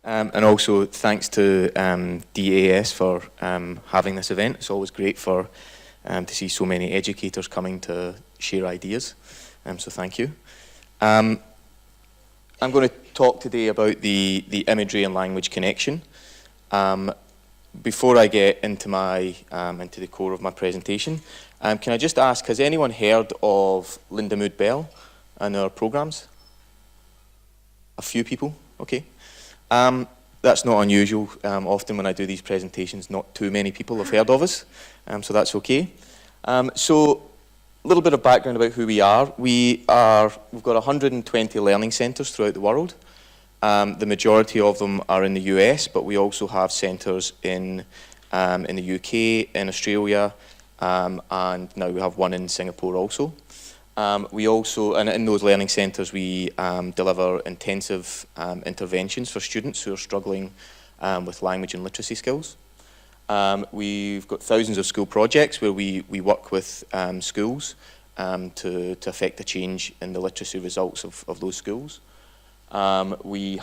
And also thanks to DAS for having this event. It's always great to see so many educators coming to share ideas. So thank you. I'm going to talk today about the imagery and language connection. Before I get into into the core of my presentation, can I just ask, has anyone heard of Linda Mood Bell and her programs? A few people, okay. That's not unusual. Often when I do these presentations, not too many people have heard of us, so that's okay. So a little bit of background about who we are. We've got 120 learning centres throughout the world. The majority of them are in the US, but we also have centres in the UK, in Australia, and now we have one in Singapore also. We also, and in those learning centres, we deliver intensive interventions for students who are struggling with language and literacy skills. We've got thousands of school projects where we work with schools to affect the change in the literacy results of those schools. We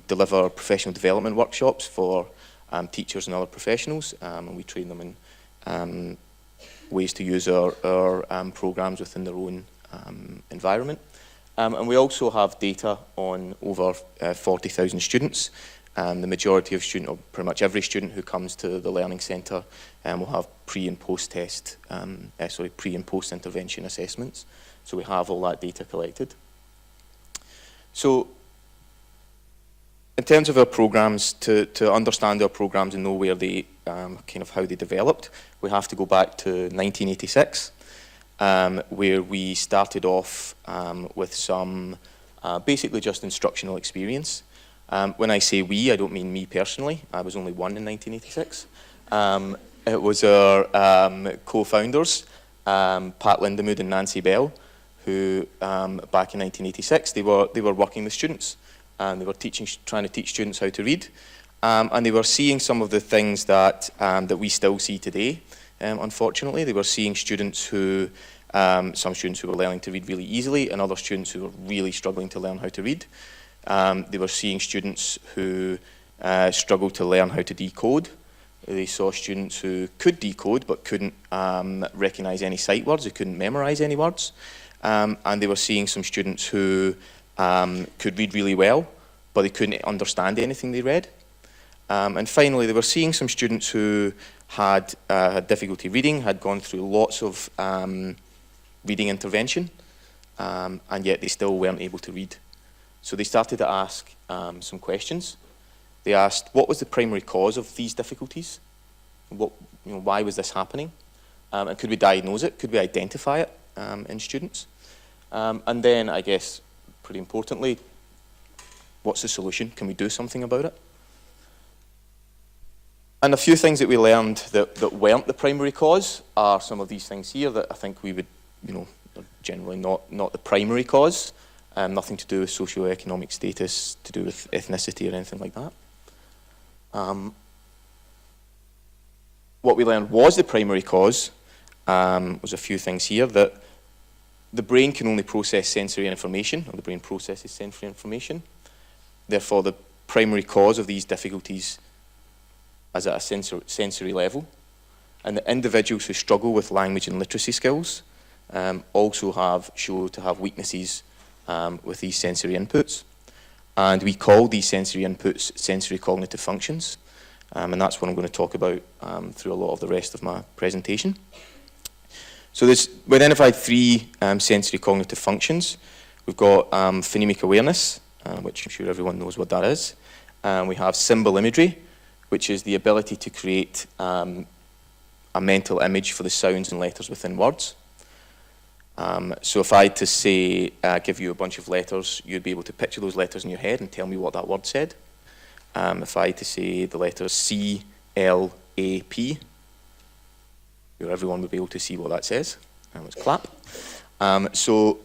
deliver professional development workshops for teachers and other professionals, and we train them in ways to use our programs within their own environment. And we also have data on over 40,000 students. The majority of students, or pretty much every student who comes to the Learning Centre will have pre and post intervention assessments. So we have all that data collected. So in terms of our programs, to understand our programs and know where they, how they developed, we have to go back to 1986, where we started off with some basically just instructional experience. When I say we, I don't mean me personally. I was only one in 1986. It was our co-founders, Pat Lindemood and Nancy Bell, who back in 1986, they were working with students. And they were trying to teach students how to read, and they were seeing some of the things that we still see today. Unfortunately, they were seeing students who, some students who were learning to read really easily, and other students who were really struggling to learn how to read. They were seeing students who struggled to learn how to decode. They saw students who could decode but couldn't recognise any sight words, they couldn't memorise any words, and they were seeing some students who could read really well, but they couldn't understand anything they read. And finally, they were seeing some students who had difficulty reading, had gone through lots of reading intervention, and yet they still weren't able to read. So they started to ask some questions. They asked, what was the primary cause of these difficulties? Why was this happening? And could we diagnose it? Could we identify it in students? And then, I guess, pretty importantly, what's the solution? Can we do something about it? And a few things that we learned that weren't the primary cause are some of these things here that I think we would, are generally not the primary cause, nothing to do with socioeconomic status, to do with ethnicity or anything like that. What we learned was the primary cause was a few things here, that the brain can only process sensory information, or the brain processes sensory information. Therefore, the primary cause of these difficulties is at a sensory level. And the individuals who struggle with language and literacy skills also show to have weaknesses with these sensory inputs. And we call these sensory inputs sensory cognitive functions. And that's what I'm going to talk about through a lot of the rest of my presentation. So we identified three sensory cognitive functions. We've got phonemic awareness, which I'm sure everyone knows what that is. We have symbol imagery, which is the ability to create a mental image for the sounds and letters within words. So if I had to say, give you a bunch of letters, you'd be able to picture those letters in your head and tell me what that word said. If I had to say the letters C, L, A, P, everyone would be able to see what that says. Let's clap. So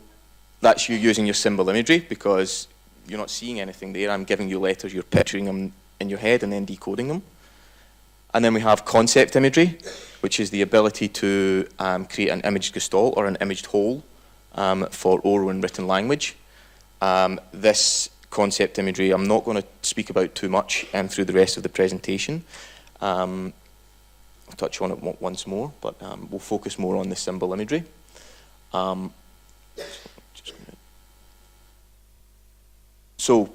that's you using your symbol imagery, because you're not seeing anything there. I'm giving you letters, you're picturing them in your head and then decoding them. And then we have concept imagery, which is the ability to create an imaged gestalt, or an imaged whole, for oral and written language. This concept imagery I'm not going to speak about too much through the rest of the presentation. I'll touch on it once more, but we'll focus more on the symbol imagery. So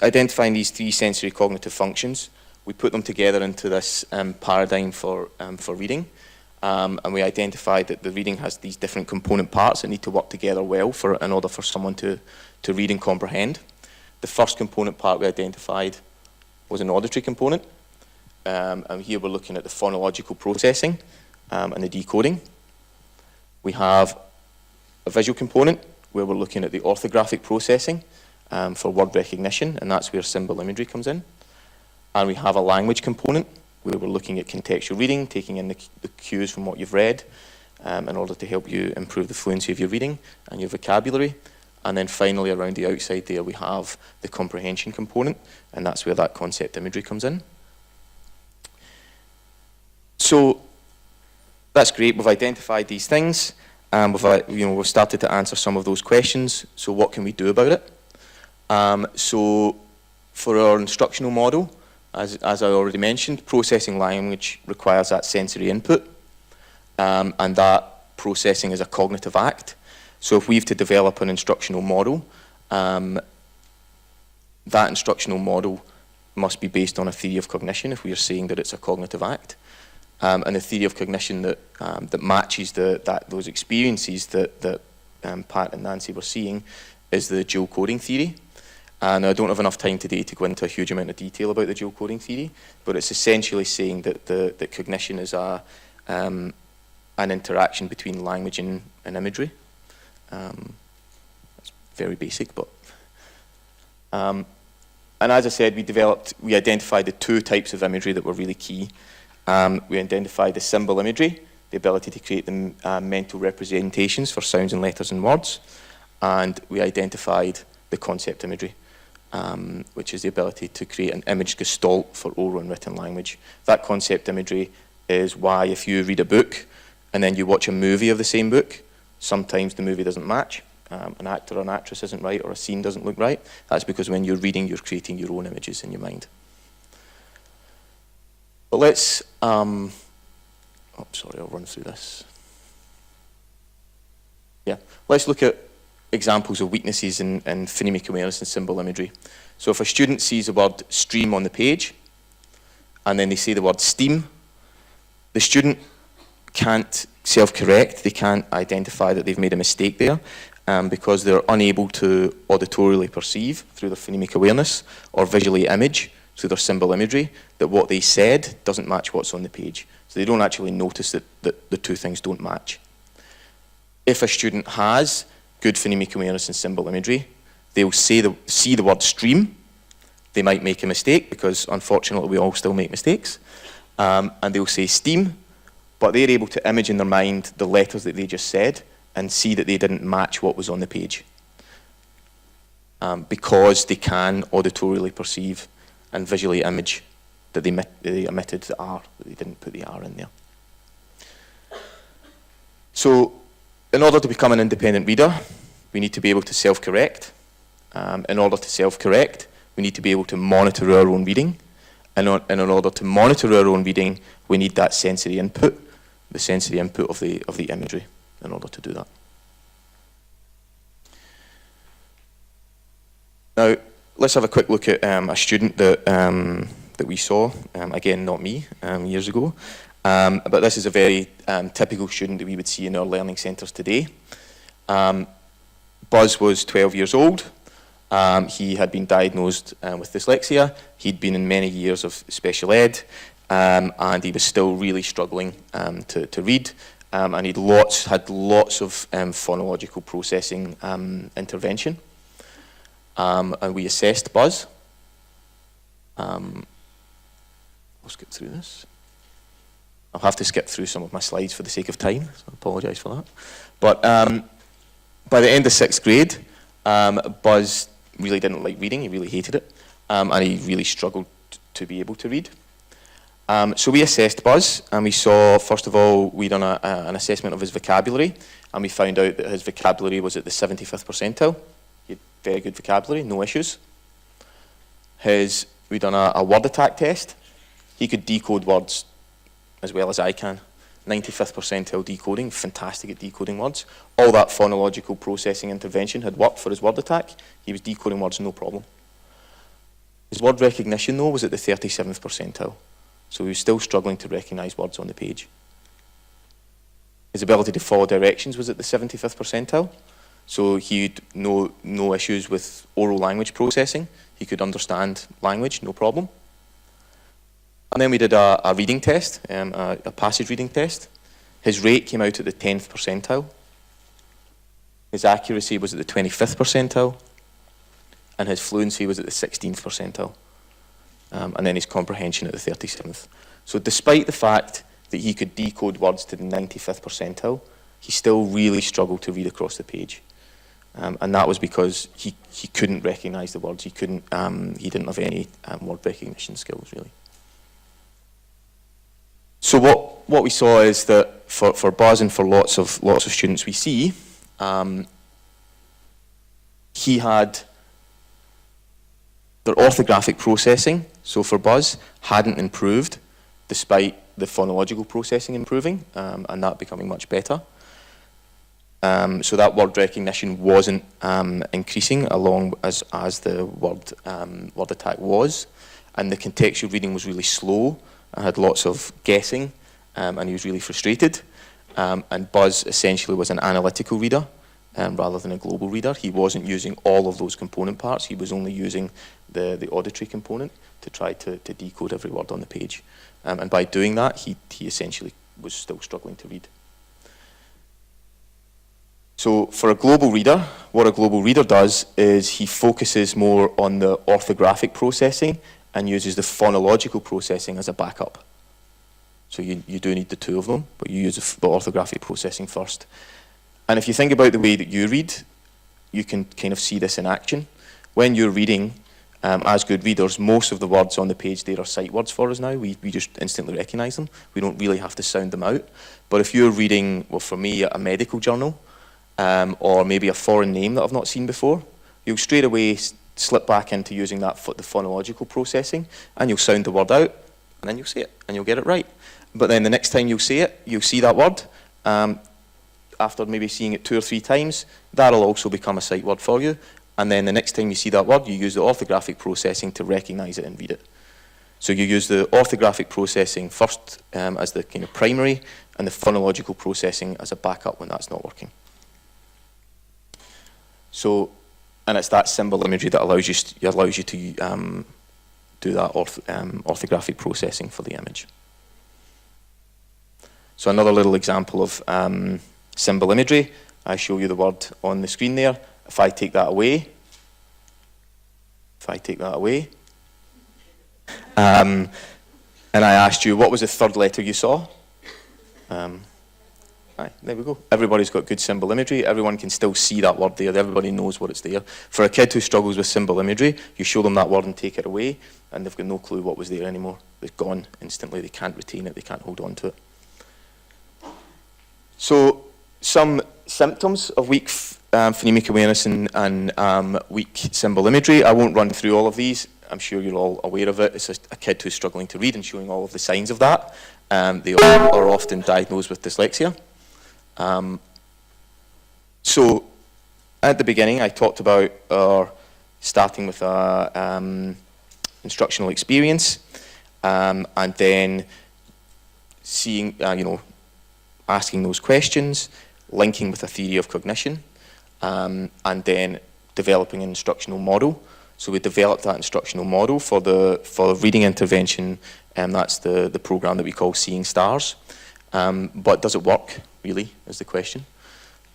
identifying these three sensory cognitive functions, we put them together into this paradigm for reading. And we identified that the reading has these different component parts that need to work together well in order for someone to read and comprehend. The first component part we identified was an auditory component. And here we're looking at the phonological processing and the decoding. We have a visual component where we're looking at the orthographic processing for word recognition, and that's where symbol imagery comes in. And we have a language component where we're looking at contextual reading, taking in the cues from what you've read in order to help you improve the fluency of your reading and your vocabulary. And then finally, around the outside there, we have the comprehension component, and that's where that concept imagery comes in. So that's great. We've identified these things. We've started to answer some of those questions. So what can we do about it? So for our instructional model, as I already mentioned, processing language requires that sensory input, and that processing is a cognitive act. So if we have to develop an instructional model, that instructional model must be based on a theory of cognition if we are saying that it's a cognitive act. And the theory of cognition that matches those experiences that Pat and Nancy were seeing is the dual coding theory. And I don't have enough time today to go into a huge amount of detail about the dual coding theory, but it's essentially saying that cognition is an interaction between language and imagery. It's very basic, but and as I said, we identified the two types of imagery that were really key. We identified the symbol imagery, the ability to create the mental representations for sounds and letters and words, and we identified the concept imagery, which is the ability to create an image gestalt for oral and written language. That concept imagery is why if you read a book and then you watch a movie of the same book, sometimes the movie doesn't match, an actor or an actress isn't right, or a scene doesn't look right. That's because when you're reading, you're creating your own images in your mind. But let's, I'll run through this. Yeah, let's look at examples of weaknesses in phonemic awareness and symbol imagery. So if a student sees the word stream on the page, and then they say the word steam, the student can't self-correct, they can't identify that they've made a mistake there, because they're unable to auditorily perceive through their phonemic awareness or visually image through their symbol imagery that what they said doesn't match what's on the page. So they don't actually notice that the two things don't match. If a student has good phonemic awareness and symbol imagery, they'll see the word stream. They might make a mistake because unfortunately we all still make mistakes. And they'll say steam, but they're able to image in their mind the letters that they just said and see that they didn't match what was on the page. Because they can auditorily perceive and visually image that they omitted the R, that they didn't put the R in there. So in order to become an independent reader, we need to be able to self-correct. In order to self-correct, we need to be able to monitor our own reading. And in order to monitor our own reading, we need that sensory input, the sensory input of the imagery in order to do that. Now, let's have a quick look at a student that we saw, again, not me, years ago. But this is a very typical student that we would see in our learning centres today. Buzz was 12 years old. He had been diagnosed with dyslexia. He'd been in many years of special ed, and he was still really struggling to read. And he'd had lots of phonological processing intervention. And we assessed Buzz. I'll skip through this. I'll have to skip through some of my slides for the sake of time, so I apologise for that. But by the end of 6th grade, Buzz really didn't like reading, he really hated it, and he really struggled to be able to read. So we assessed Buzz, and we saw, first of all, we done an assessment of his vocabulary, and we found out that his vocabulary was at the 75th percentile. He had very good vocabulary, no issues. We done a word attack test. He could decode words as well as I can. 95th percentile decoding, fantastic at decoding words. All that phonological processing intervention had worked for his word attack. He was decoding words, no problem. His word recognition, though, was at the 37th percentile. So he was still struggling to recognise words on the page. His ability to follow directions was at the 75th percentile. So he had no issues with oral language processing. He could understand language, no problem. And then we did a reading test, a passage reading test. His rate came out at the 10th percentile. His accuracy was at the 25th percentile. And his fluency was at the 16th percentile. And then his comprehension at the 37th. So despite the fact that he could decode words to the 95th percentile, he still really struggled to read across the page. And that was because he couldn't recognise the words. He didn't have any word recognition skills, really. So what we saw is that for Buzz and for lots of students we see, he had their orthographic processing, so for Buzz, hadn't improved despite the phonological processing improving and that becoming much better. So that word recognition wasn't increasing along as the word attack was, and the contextual reading was really slow. I had lots of guessing, and he was really frustrated. And Buzz essentially was an analytical reader rather than a global reader. He wasn't using all of those component parts. He was only using the auditory component to try to decode every word on the page. And by doing that, he essentially was still struggling to read. So for a global reader, what a global reader does is he focuses more on the orthographic processing and uses the phonological processing as a backup. So you do need the two of them, but you use the orthographic processing first. And if you think about the way that you read, you can kind of see this in action. When you're reading, as good readers, most of the words on the page there are sight words for us now. We just instantly recognise them. We don't really have to sound them out. But if you're reading, well, for me, a medical journal, or maybe a foreign name that I've not seen before, you'll straight away slip back into using the phonological processing, and you'll sound the word out, and then you'll say it, and you'll get it right. But then the next time you'll say it, you'll see that word, after maybe seeing it 2 or 3 times, that'll also become a sight word for you, and then the next time you see that word, you use the orthographic processing to recognise it and read it. So you use the orthographic processing first as the kind of primary, and the phonological processing as a backup when that's not working. So, and it's that symbol imagery that allows you to do that orthographic processing for the image. So another little example of symbol imagery. I show you the word on the screen there. If I take that away, and I asked you, what was the third letter you saw? There we go. Everybody's got good symbol imagery. Everyone can still see that word there. Everybody knows what it's there. For a kid who struggles with symbol imagery, you show them that word and take it away, and they've got no clue what was there anymore. It's gone instantly. They can't retain it. They can't hold on to it. So some symptoms of weak phonemic awareness and weak symbol imagery. I won't run through all of these. I'm sure you're all aware of it. It's just a kid who's struggling to read and showing all of the signs of that. They are often diagnosed with dyslexia. So at the beginning, I talked about starting with instructional experience, and then seeing, asking those questions, linking with a theory of cognition, and then developing an instructional model. So we developed that instructional model for reading intervention, and that's the program that we call Seeing Stars. But does it work, really, is the question.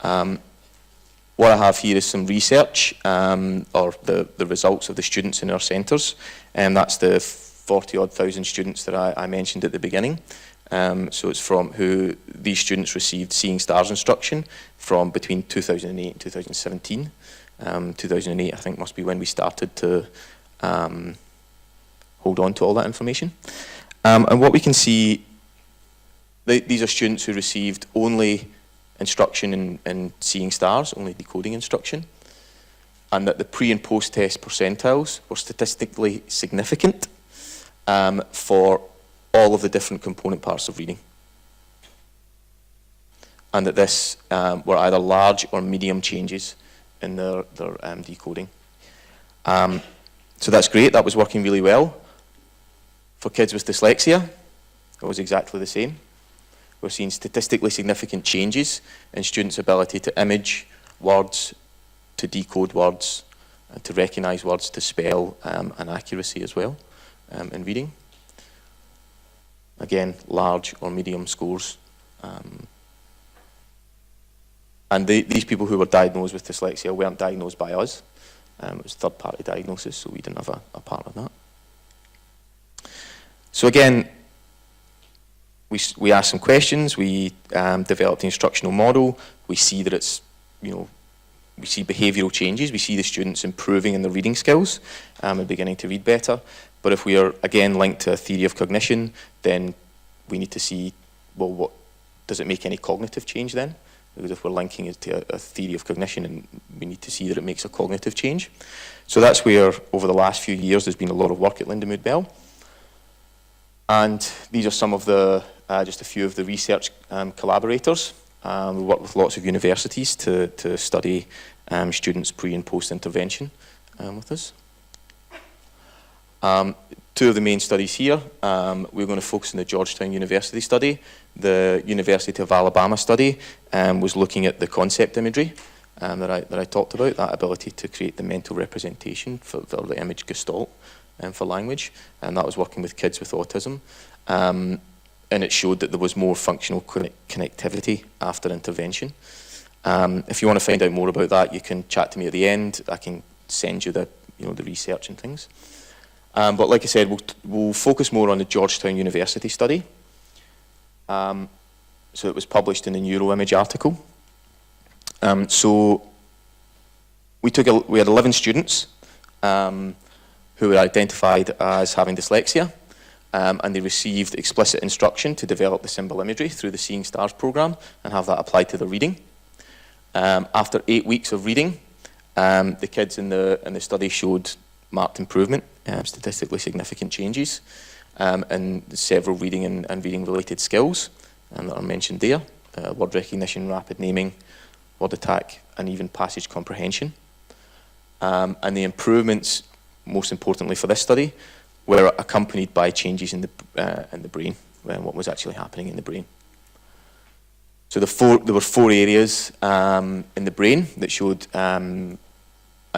What I have here is some research, or the results of the students in our centres, and that's the 40-odd thousand students that I mentioned at the beginning. So it's from who these students received Seeing Stars instruction from between 2008 and 2017. 2008, I think, must be when we started to hold on to all that information. And what we can see, these are students who received only instruction in seeing stars, only decoding instruction, and that the pre and post test percentiles were statistically significant for all of the different component parts of reading. And that this were either large or medium changes in their decoding. So that's great, that was working really well. For kids with dyslexia, it was exactly the same. We're seeing statistically significant changes in students' ability to image words, to decode words, and to recognise words, to spell, and accuracy as well in reading. Again, large or medium scores. And these people who were diagnosed with dyslexia weren't diagnosed by us. It was third-party diagnosis, so we didn't have a part of that. So again, we asked some questions, we developed the instructional model, we see that it's, we see behavioural changes, we see the students improving in their reading skills and beginning to read better. But if we are, again, linked to a theory of cognition, then we need to see, well, what does it make any cognitive change then? Because if we're linking it to a theory of cognition, and we need to see that it makes a cognitive change. So that's where, over the last few years, there's been a lot of work at Lindemood Bell. And these are some of the, just a few of the research collaborators. We work with lots of universities to study students' pre and post intervention with us. Two of the main studies here, we're going to focus on the Georgetown University study. The University of Alabama study was looking at the concept imagery that I talked about, that ability to create the mental representation for the image gestalt for language, and that was working with kids with autism. And it showed that there was more functional connectivity after intervention. If you want to find out more about that, you can chat to me at the end. I can send you the research and things. But like I said, we'll focus more on the Georgetown University study. So it was published in the Neuroimage article. So we had 11 students who were identified as having dyslexia, and they received explicit instruction to develop the symbol imagery through the Seeing Stars program and have that applied to their reading. After 8 weeks of reading, the kids in the study showed marked improvement, statistically significant changes, in several reading and reading-related skills that are mentioned there: word recognition, rapid naming, word attack, and even passage comprehension. And the improvements, most importantly for this study, were accompanied by changes in the brain, what was actually happening in the brain. So there were 4 areas in the brain that showed an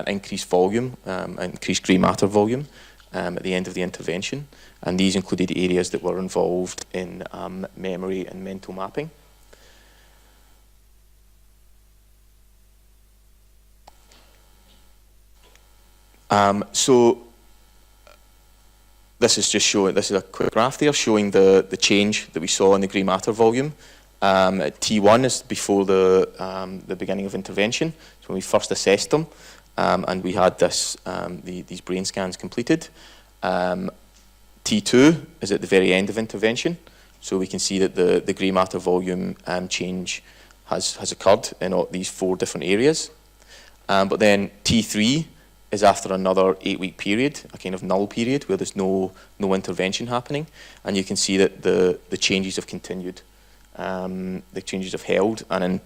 increased volume, increased grey matter volume at the end of the intervention, and these included areas that were involved in memory and mental mapping. So this is just showing, this is a quick graph there showing the change that we saw in the grey matter volume. At T1 is before the beginning of intervention, so when we first assessed them, and we had these brain scans completed. T2 is at the very end of intervention, so we can see that the grey matter volume change has occurred in all these 4 different areas. But then T3 is after another 8-week period, a kind of null period where there's no intervention happening, and you can see that the changes have continued. The changes have held, and in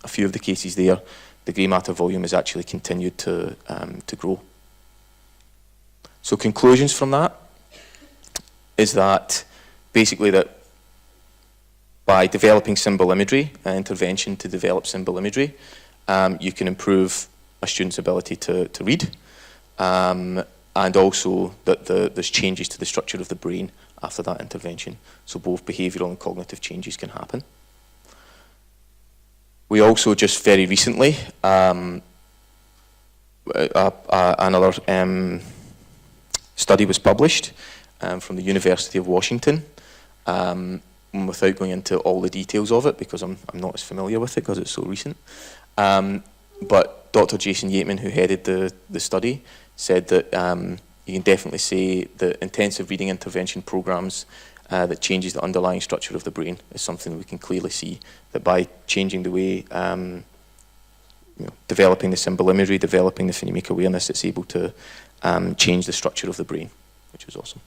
a few of the cases there, the grey matter volume has actually continued to grow. So conclusions from that is that basically that by developing symbol imagery, intervention to develop symbol imagery, you can improve a student's ability to read, and also that there's changes to the structure of the brain after that intervention. So both behavioural and cognitive changes can happen. We also just very recently, another study was published from the University of Washington, without going into all the details of it because I'm not as familiar with it because it's so recent. But Dr. Jason Yateman, who headed the study, said that you can definitely say that intensive reading intervention programs that changes the underlying structure of the brain is something we can clearly see, that by changing the way, developing the symbol imagery, developing the phonemic awareness, it's able to change the structure of the brain, which is awesome.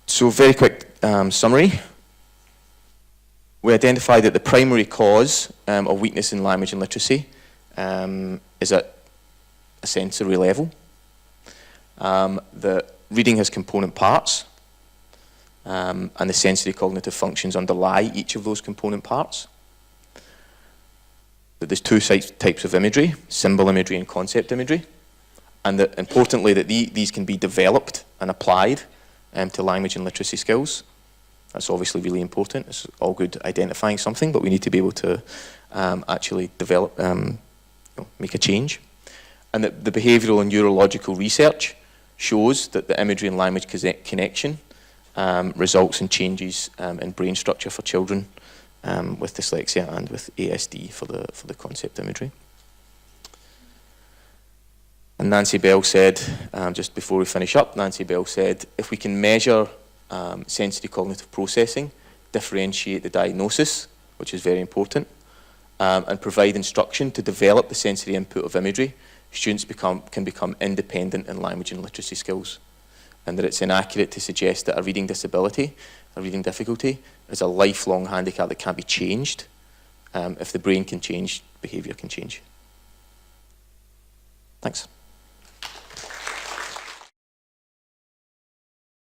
So very quick summary. We identified that the primary cause of weakness in language and literacy is at a sensory level. That reading has component parts, and the sensory cognitive functions underlie each of those component parts. That there's two types of imagery, symbol imagery and concept imagery, and that importantly that these can be developed and applied to language and literacy skills. That's obviously really important. It's all good identifying something, but we need to be able to actually develop, make a change. And that the behavioural and neurological research shows that the imagery and language connection results in changes in brain structure for children with dyslexia and with ASD for the concept imagery. And Nancy Bell said, just before we finish up, Nancy Bell said, if we can measure sensory cognitive processing, differentiate the diagnosis, which is very important, and provide instruction to develop the sensory input of imagery, students can become independent in language and literacy skills. And that it's inaccurate to suggest that a reading disability, a reading difficulty, is a lifelong handicap that can't be changed. If the brain can change, behaviour can change. Thanks.